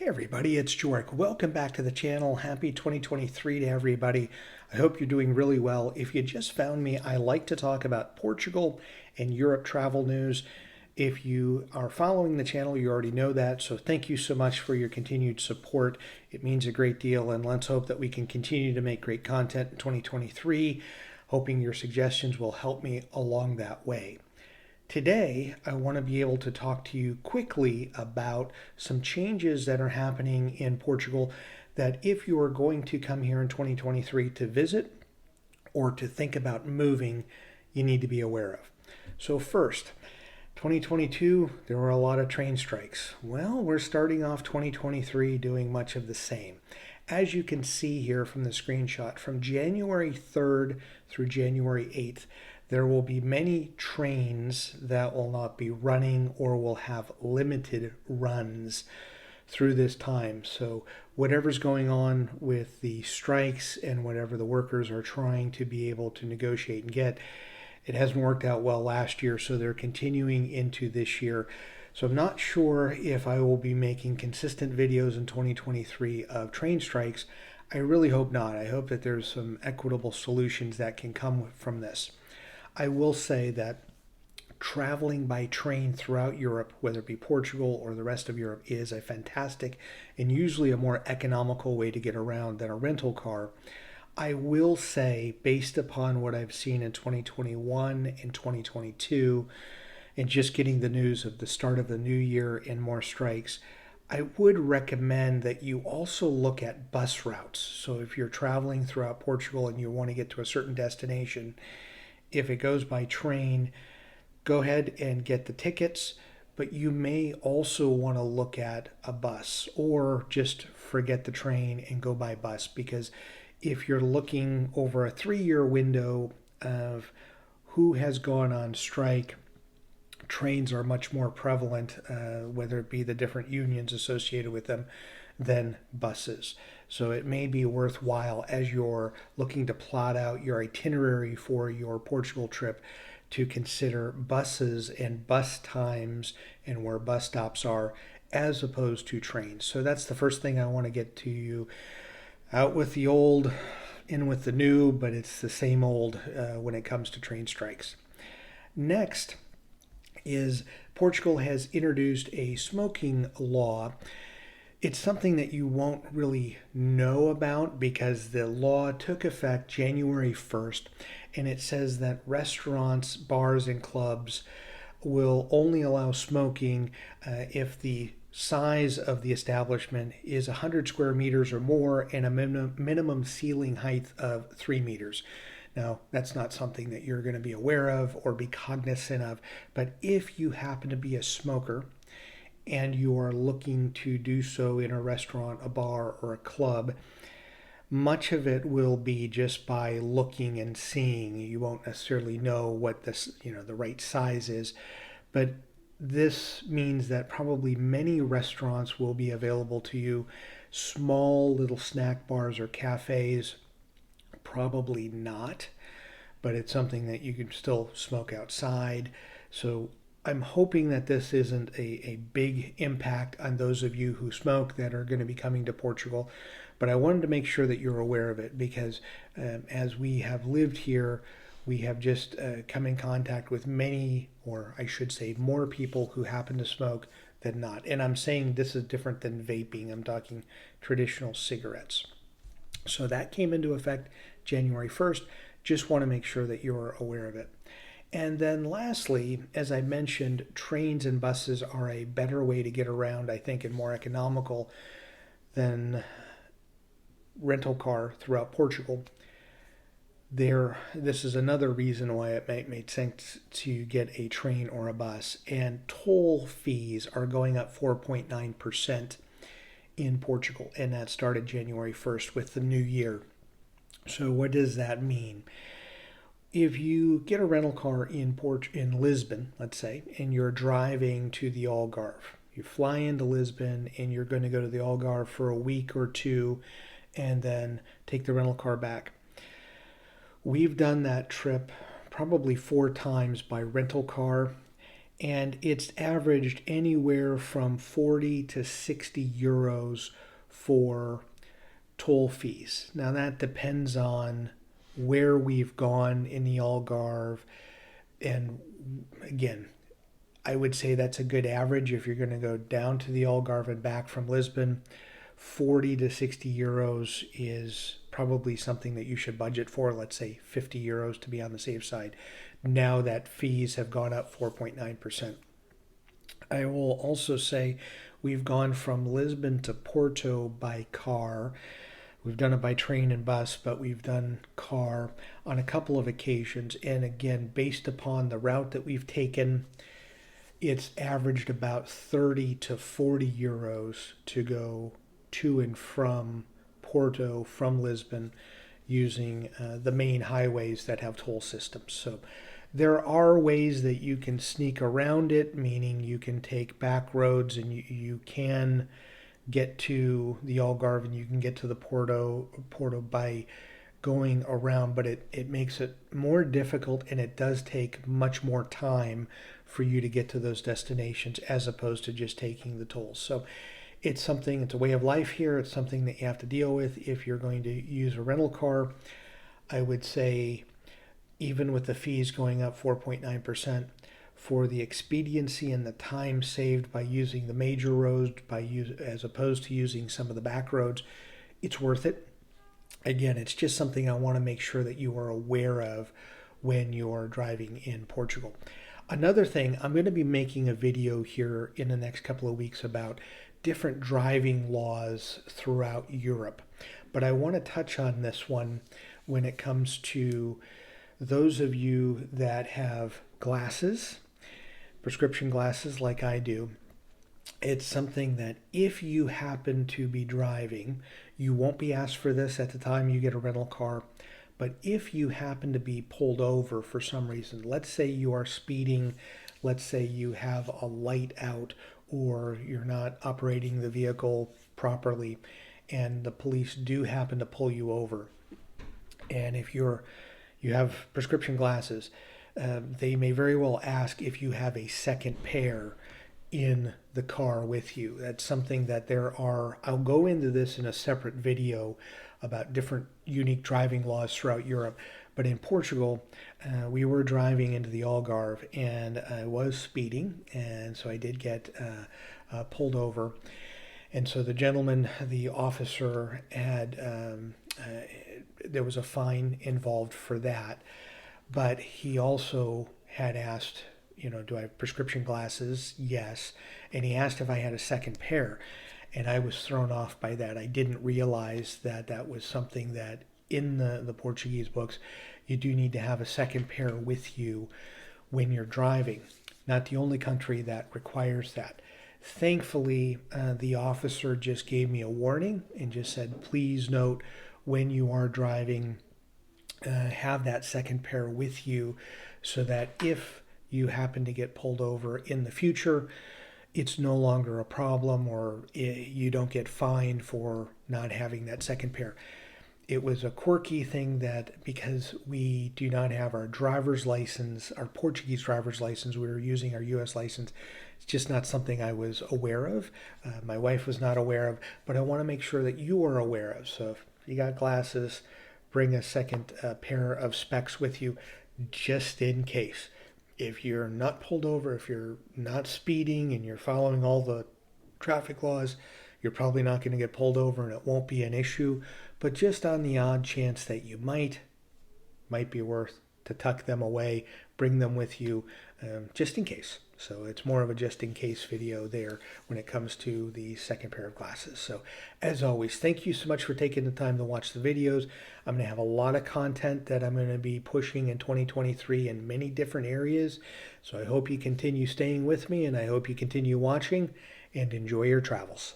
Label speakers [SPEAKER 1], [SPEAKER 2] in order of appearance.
[SPEAKER 1] Hey everybody, it's Jork. Welcome back to the channel. Happy 2023 to everybody. I hope you're doing really well. If you just found me, I like to talk about Portugal and Europe travel news. If you are following the channel, you already know that. So thank you so much for your continued support. It means a great deal, and let's hope that we can continue to make great content in 2023. Hoping your suggestions will help me along that way. Today, I want to be able to talk to you quickly about some changes that are happening in Portugal that if you are going to come here in 2023 to visit or to think about moving, you need to be aware of. So first, 2022, there were a lot of train strikes. Well, we're starting off 2023 doing much of the same. As you can see here from the screenshot, from January 3rd through January 8th, there will be many trains that will not be running or will have limited runs through this time. So whatever's going on with the strikes and whatever the workers are trying to be able to negotiate and get, it hasn't worked out well last year, so they're continuing into this year. So I'm not sure if I will be making consistent videos in 2023 of train strikes. I really hope not. I hope that there's some equitable solutions that can come from this. I will say that traveling by train throughout Europe, whether it be Portugal or the rest of Europe, is a fantastic and usually a more economical way to get around than a rental car. I will say, based upon what I've seen in 2021 and 2022, and just getting the news of the start of the new year and more strikes, I would recommend that you also look at bus routes. So if you're traveling throughout Portugal and you want to get to a certain destination, if it goes by train, go ahead and get the tickets, but you may also want to look at a bus or just forget the train and go by bus, because if you're looking over a 3-year window of who has gone on strike, trains are much more prevalent, whether it be the different unions associated with them, than buses. So it may be worthwhile, as you're looking to plot out your itinerary for your Portugal trip, to consider buses and bus times and where bus stops are as opposed to trains. So that's the first thing I want to get to you. Out with the old, in with the new, but it's the same old when it comes to train strikes. Next is Portugal has introduced a smoking law. It's something that you won't really know about because the law took effect January 1st, and it says that restaurants, bars, and clubs will only allow smoking if the size of the establishment is 100 square meters or more and a minimum ceiling height of 3 meters. Now, that's not something that you're going to be aware of or be cognizant of, but if you happen to be a smoker and you are looking to do so in a restaurant, a bar, or a club, much of it will be just by looking and seeing. You won't necessarily know what this, the right size is, but this means that probably many restaurants will be available to you. Small little snack bars or cafes, probably not, but it's something that you can still smoke outside. So I'm hoping that this isn't a big impact on those of you who smoke that are going to be coming to Portugal. But I wanted to make sure that you're aware of it because as we have lived here, we have just come in contact with many, or I should say more people who happen to smoke than not. And I'm saying this is different than vaping. I'm talking traditional cigarettes. So that came into effect January 1st. Just want to make sure that you're aware of it. And then lastly, as I mentioned, trains and buses are a better way to get around, I think, and more economical than rental car throughout Portugal. This is another reason why it made sense to get a train or a bus. And toll fees are going up 4.9% in Portugal, and that started January 1st with the new year. So what does that mean? If you get a rental car in Lisbon, let's say, and you're driving to the Algarve, you fly into Lisbon and you're going to go to the Algarve for a week or two and then take the rental car back. We've done that trip probably 4 times by rental car, and it's averaged anywhere from 40 to 60 euros for toll fees. Now that depends on where we've gone in the Algarve, and again, I would say that's a good average if you're going to go down to the Algarve and back from Lisbon. 40 to 60 euros is probably something that you should budget for. Let's say 50 euros to be on the safe side. Now that fees have gone up 4.9%. I will also say we've gone from Lisbon to Porto by car. We've done it by train and bus, but we've done car on a couple of occasions. And again, based upon the route that we've taken, it's averaged about 30 to 40 euros to go to and from Porto from Lisbon using the main highways that have toll systems. So there are ways that you can sneak around it, meaning you can take back roads and you can get to the Algarve and you can get to the Porto by going around, but it makes it more difficult, and it does take much more time for you to get to those destinations as opposed to just taking the tolls. So it's a way of life here. It's something that you have to deal with if you're going to use a rental car. I would say even with the fees going up 4.9%, for the expediency and the time saved by using the major roads as opposed to using some of the back roads, it's worth it. Again, it's just something I want to make sure that you are aware of when you're driving in Portugal. Another thing, I'm going to be making a video here in the next couple of weeks about different driving laws throughout Europe. But I want to touch on this one when it comes to those of you that have glasses, prescription glasses like I do. It's something that if you happen to be driving, you won't be asked for this at the time you get a rental car. But if you happen to be pulled over for some reason, let's say you are speeding, let's say you have a light out, or you're not operating the vehicle properly, and the police do happen to pull you over, and if you have prescription glasses, they may very well ask if you have a second pair in the car with you. That's something that I'll go into this in a separate video about different unique driving laws throughout Europe. But in Portugal, we were driving into the Algarve, and I was speeding, and so I did get pulled over. And so the officer there was a fine involved for that, but he also had asked, do I have prescription glasses? Yes. And he asked if I had a second pair. And I was thrown off by that. I didn't realize that was something that in the Portuguese books, you do need to have a second pair with you when you're driving. Not the only country that requires that. Thankfully, the officer just gave me a warning and just said, please note when you are driving, have that second pair with you so that if you happen to get pulled over in the future, it's no longer a problem, or you don't get fined for not having that second pair. It was a quirky thing that because we do not have our driver's license, our Portuguese driver's license, we were using our U.S. license. It's just not something I was aware of. My wife was not aware of, but I want to make sure that you are aware of. So if you got glasses, bring a second pair of specs with you just in case. If you're not pulled over, if you're not speeding and you're following all the traffic laws, you're probably not going to get pulled over and it won't be an issue. But just on the odd chance that you might be worth to tuck them away, bring them with you just in case. So it's more of a just in case video there when it comes to the second pair of glasses. So as always, thank you so much for taking the time to watch the videos. I'm going to have a lot of content that I'm going to be pushing in 2023 in many different areas. So I hope you continue staying with me, and I hope you continue watching and enjoy your travels.